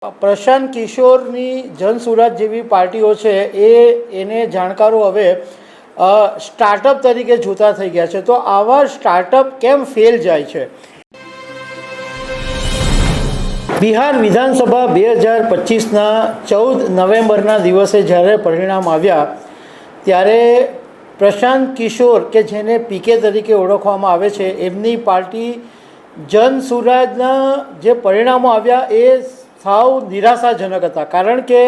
પ્રશાંત કિશોરની જનસુરાજ જેવી પાર્ટીઓ છે એને જાણકારો હવે સ્ટાર્ટઅપ તરીકે જોતા થઈ ગયા છે. તો આવા સ્ટાર્ટઅપ કેમ ફેલ જાય છે? બિહાર વિધાનસભા 2025ના 14 નવેમ્બરના દિવસે જ્યારે પરિણામ આવ્યા ત્યારે પ્રશાંત કિશોર કે જેને પીકે તરીકે ઓળખવામાં આવે છે એમની પાર્ટી જનસુરાજના જે પરિણામો આવ્યા એ સાવ નિરાશાજનક હતા. કારણ કે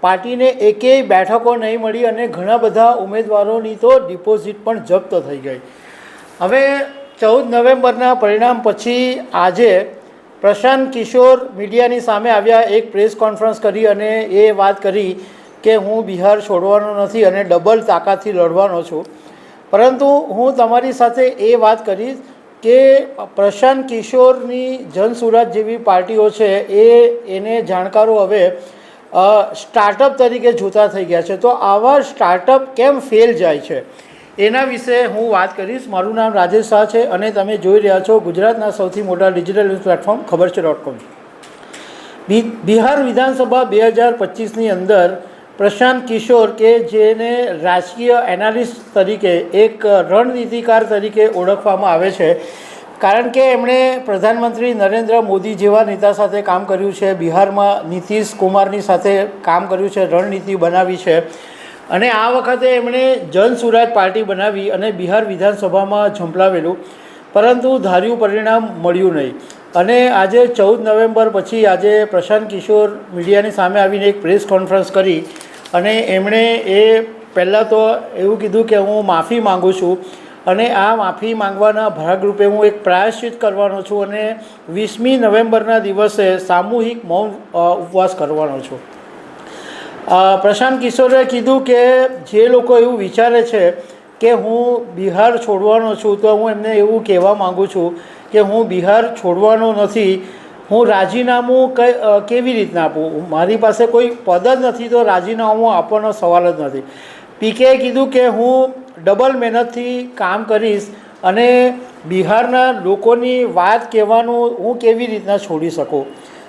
પાર્ટીને એકેય બેઠકો નહીં મળી અને ઘણા બધા ઉમેદવારોની તો ડિપોઝિટ પણ જપ્ત થઈ ગઈ. હવે 14 નવેમ્બરના પરિણામ પછી આજે પ્રશાંત કિશોર મીડિયાની સામે આવ્યા, એક પ્રેસ કોન્ફરન્સ કરી અને એ વાત કરી કે હું બિહાર છોડવાનો નથી અને ડબલ તાકાતથી લડવાનો છું. પરંતુ હું તમારી સાથે એ વાત કરીશ કે પ્રશાંત કિશોરની જનસુરાજ જેવી પાર્ટીઓ છે એને જાણકારો હવે સ્ટાર્ટઅપ તરીકે જોતા થઈ ગયા છે. તો આવા સ્ટાર્ટઅપ કેમ ફેલ જાય છે એના વિશે હું વાત કરીશ. મારું નામ રાજેશ શાહ છે અને તમે જોઈ રહ્યા છો ગુજરાતના સૌથી મોટા ડિજિટલ ન્યૂઝ પ્લેટફોર્મ ખબર છે.com. બિહાર વિધાનસભા 2025ની અંદર પ્રશાંત કિશોર કે જેને રાજકીય એનાલિસ્ટ તરીકે એક રણનીતિકાર તરીકે ઓળખવામાં આવે છે, કારણ કે એમણે પ્રધાનમંત્રી નરેન્દ્ર મોદી જેવા નેતા સાથે કામ કર્યું છે, બિહારમાં નીતિશ કુમારની સાથે કામ કર્યું છે, રણનીતિ બનાવી છે અને આ વખતે એમણે જનસુરાજ પાર્ટી બનાવી અને બિહાર વિધાનસભામાં ઝંપલાવેલું, પરંતુ ધાર્યું પરિણામ મળ્યું નહીં. અને આજે 14 નવેમ્બર પછી આજે પ્રશાંત કિશોર મીડિયાની સામે આવીને એક પ્રેસ કોન્ફરન્સ કરી અને એમણે એ પહેલાં તો એવું કીધું કે હું માફી માગું છું અને આ માફી માંગવાના ભાગરૂપે હું એક પ્રાયશ્ચિત કરવાનો છું અને 20મી નવેમ્બરના દિવસે સામૂહિક મૌન ઉપવાસ કરવાનો છું. પ્રશાંત કિશોરે કીધું કે જે લોકો એવું વિચારે છે કે હું બિહાર છોડવાનો છું તો હું એમને એવું કહેવા માગું છું કે હું બિહાર છોડવાનો નથી. હું રાજીનામું કેવી રીતના આપું? મારી પાસે કોઈ પદ જ નથી તો રાજીનામું આપવાનો સવાલ જ નથી. પીકેએ કીધું કે હું ડબલ મહેનતથી કામ કરીશ અને બિહારના લોકોની વાત કહેવાનું હું કેવી રીતના છોડી શકું.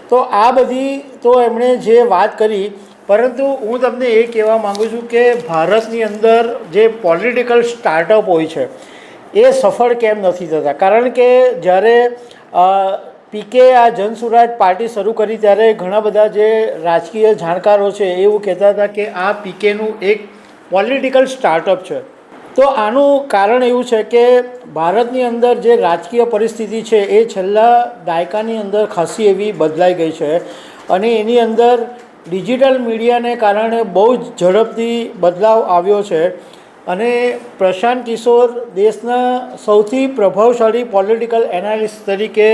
તો આ બધી તો એમણે જે વાત કરી, પરંતુ હું તમને એ કહેવા માગું છું કે ભારતની અંદર જે પોલિટિકલ સ્ટાર્ટઅપ હોય છે એ સફળ કેમ નથી થતા? કારણ કે જ્યારે પીકે આ જનસુરાજ પાર્ટી શરૂ કરી ત્યારે ઘણા બધા જે રાજકીય જાણકારો છે એવું કહેતા હતા કે આ પીકેનું એક પોલિટિકલ સ્ટાર્ટઅપ છે. તો આનું કારણ એવું છે કે ભારતની અંદર જે રાજકીય પરિસ્થિતિ છે એ છેલ્લા દાયકાની અંદર ખાસી એવી બદલાઈ ગઈ છે અને એની અંદર ડિજિટલ મીડિયાને કારણે બહુ જ ઝડપથી બદલાવ આવ્યો છે અને પ્રશાંત કિશોર દેશના સૌથી પ્રભાવશાળી પોલિટિકલ એનાલિસ્ટ તરીકે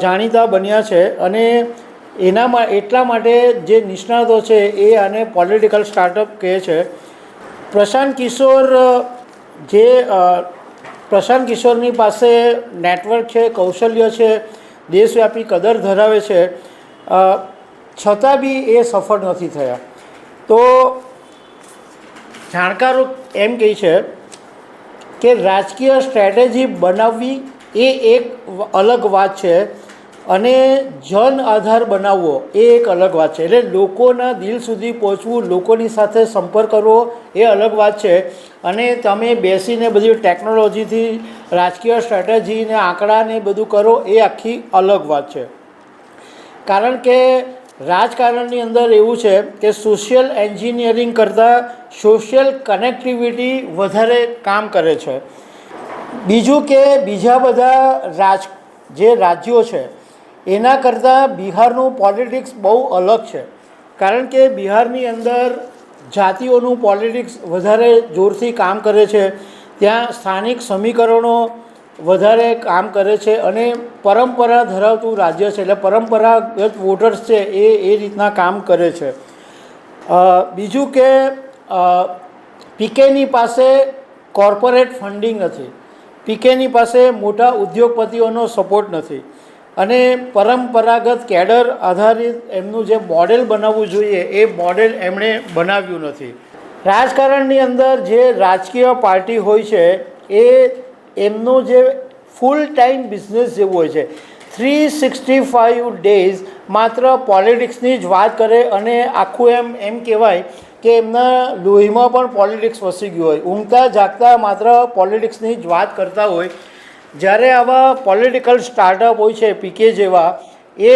જાણીતા બન્યા છે અને એનામાં એટલા માટે જે નિષ્ણાતો છે એ આને પોલિટિકલ સ્ટાર્ટઅપ કહે છે. પ્રશાંત કિશોરની પાસે નેટવર્ક છે, કૌશલ્ય છે, દેશવ્યાપી કદર ધરાવે છે, છતાં બી એ સફળ નથી થયા. તો જાણકારો એમ કહે છે કે રાજકીય સ્ટ્રેટેજી બનાવવી એ એક અલગ વાત છે અને જન આધાર બનાવવો એ એક અલગ વાત છે. એટલે લોકોના દિલ સુધી પહોંચવું, લોકોની સાથે સંપર્ક કરવો એ અલગ વાત છે અને તમે બેસીને બધી ટેકનોલોજીથી રાજકીય સ્ટ્રેટેજીને આંકડાને બધું કરો એ આખી અલગ વાત છે. કારણ કે રાજકારણની અંદર એવું છે કે સોશિયલ એન્જિનિયરિંગ કરતાં સોશિયલ કનેક્ટિવિટી વધારે કામ કરે છે. બીજું કે બીજા બધા જે રાજ્યો છે એના કરતાં બિહારનું પોલિટિક્સ બહુ અલગ છે. કારણ કે બિહારની અંદર જાતિઓનું પોલિટિક્સ વધારે જોરથી કામ કરે છે, ત્યાં સ્થાનિક સમીકરણો વધારે કામ કરે છે અને પરંપરા ધરાવતું રાજ્ય છે એટલે પરંપરાગત વોટર્સ છે એ રીતના કામ કરે છે. બીજું કે પીકેની પાસે કોર્પોરેટ ફંડિંગ નથી, પીકેની પાસે મોટા ઉદ્યોગપતિઓનો સપોર્ટ નથી અને પરંપરાગત કેડર આધારિત એમનું જે મોડેલ બનાવવું જોઈએ એ મોડેલ એમણે બનાવ્યું નથી. રાજકારણની અંદર જે રાજકીય પાર્ટી હોય છે એ એમનું જે ફૂલ ટાઈમ બિઝનેસ જેવું હોય છે. 365 days માત્ર પોલિટિક્સની જ વાત કરે અને આખું એમ કહેવાય કે એમના લોહીમાં પણ પોલિટિક્સ વસી ગયું હોય, ઊંઘતા જાગતા માત્ર પોલિટિક્સની જ વાત કરતા હોય. જ્યારે આવા પોલિટિકલ સ્ટાર્ટઅપ હોય છે પીકે જેવા, એ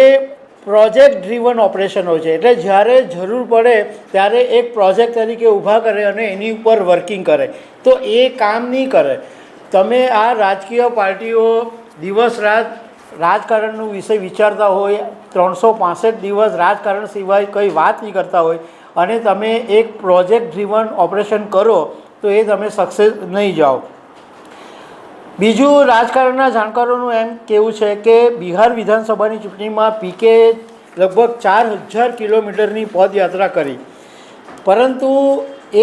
પ્રોજેક્ટ ડ્રીવન ઓપરેશન હોય છે. એટલે જ્યારે જરૂર પડે ત્યારે એક પ્રોજેક્ટ તરીકે ઊભા કરે અને એની ઉપર વર્કિંગ કરે, તો એ કામ નહીં કરે. તમે આ રાજકીય પાર્ટીઓ દિવસ રાત રાજકારણનું વિષય વિચારતા હોય, 365 દિવસ રાજકારણ સિવાય કંઈ વાત નહીં કરતા હોય, અને તમે એક પ્રોજેક્ટ ડ્રીવન ઓપરેશન કરો તો એ તમે સક્સેસ નહીં જાઓ. બીજું, રાજકારણના જાણકારોનું એમ કહેવું છે કે બિહાર વિધાનસભાની ચૂંટણીમાં પીકે લગભગ 4000 કિલોમીટરની પદયાત્રા કરી, પરંતુ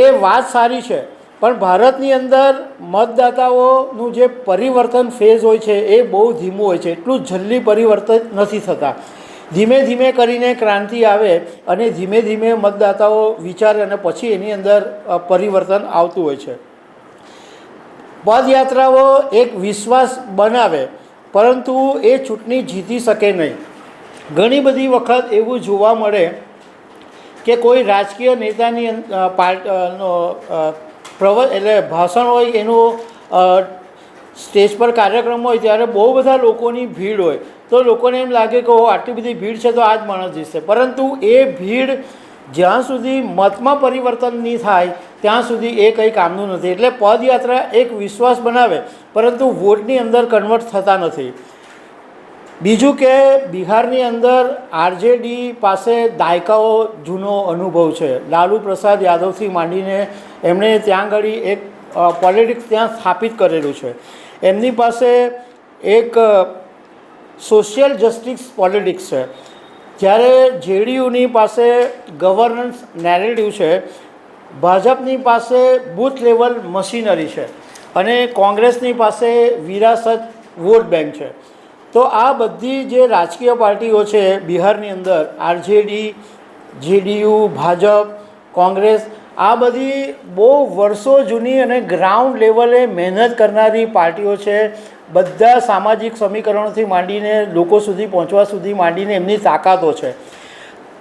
એ વાત સારી છે, પણ ભારતની અંદર મતદાતાઓનું જે પરિવર્તન ફેઝ હોય છે એ બહુ ધીમું હોય છે. એટલું જલ્દી પરિવર્તન નથી થતા. ધીમે ધીમે કરીને ક્રાંતિ આવે અને ધીમે ધીમે મતદાતાઓ વિચારે અને પછી એની અંદર પરિવર્તન આવતું હોય છે. પદયાત્રાઓ એક વિશ્વાસ બનાવે, પરંતુ એ ચૂંટણી જીતી શકે નહીં. ઘણી બધી વખત એવું જોવા મળે કે કોઈ રાજકીય નેતાની એટલે ભાષણ હોય, એનું સ્ટેજ પર કાર્યક્રમ હોય ત્યારે બહુ બધા લોકોની ભીડ હોય, તો લોકોને એમ લાગે કે આટલી બધી ભીડ છે તો આ જ માણસ જીતશે. પરંતુ એ ભીડ જ્યાં સુધી મતમાં પરિવર્તન નહીં થાય ત્યાં સુધી એ કંઈ કામનું નથી. એટલે પદયાત્રા એક વિશ્વાસ બનાવે, પરંતુ વોટની અંદર કન્વર્ટ થતા નથી. બીજું કે બિહારની અંદર આરજેડી પાસે દાયકાઓ જૂનો અનુભવ છે. લાલુ પ્રસાદ યાદવથી માંડીને એમણે ત્યાં આગળ એક પોલિટિક્સ ત્યાં સ્થાપિત કરેલું છે. એમની પાસે એક સોશિયલ જસ્ટિસ પોલિટિક્સ છે. જ્યારે જેડીયુની પાસે ગવર્નન્સ નેરેટિવ છે, ભાજપની પાસે બૂથ લેવલ મશીનરી છે, અને કોંગ્રેસની પાસે વિરાસત વોટ બેંક છે. તો આ બધી જે રાજકીય પાર્ટીઓ છે બિહારની અંદર, આરજેડી, જેડીયુ, ભાજપ, કોંગ્રેસ, આ બધી બહુ વર્ષો જૂની અને ગ્રાઉન્ડ લેવલે મહેનત કરનારી પાર્ટીઓ છે. બધા સામાજિક સમીકરણોથી માંડીને લોકો સુધી પહોંચવા સુધી માંડીને એમની તાકાતો છે.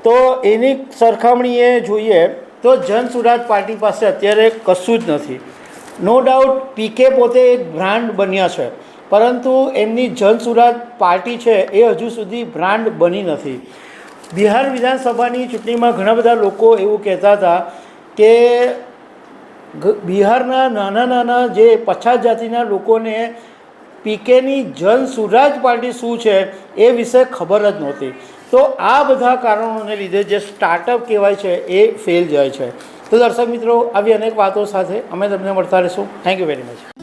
તો એની સરખામણીએ જોઈએ તો જનસુરાજ પાર્ટી પાસે અત્યારે કશું જ નથી. નો ડાઉટ પીકે પોતે એક બ્રાન્ડ બન્યા છે, પરંતુ એમની જનસુરાજ પાર્ટી છે એ હજુ સુધી બ્રાન્ડ બની નથી. બિહાર વિધાનસભાની ચૂંટણીમાં ઘણા બધા લોકો એવું કહેતા હતા કે બિહારના નાના નાના જે પછાત જાતિના લોકોને પીકેની જનસુરાજ પાર્ટી શું છે એ વિશે ખબર જ નહોતી. તો આ બધા કારણોને લીધે જે સ્ટાર્ટઅપ કહેવાય છે એ ફેલ જાય છે. તો દર્શક મિત્રો, આવી અનેક વાતો સાથે અમે તમને મળતા રહીશું. Thank you very much.